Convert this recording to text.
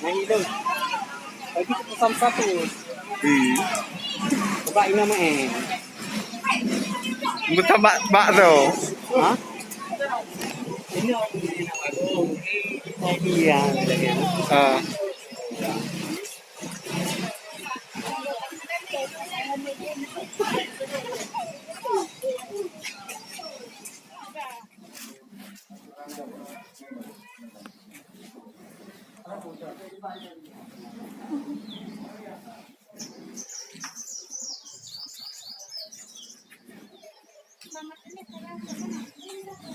Nahilog. Lagi ko sa samsapos. Babae naman eh. Buta ba daw? Ha? Iya. Ah. Mama ini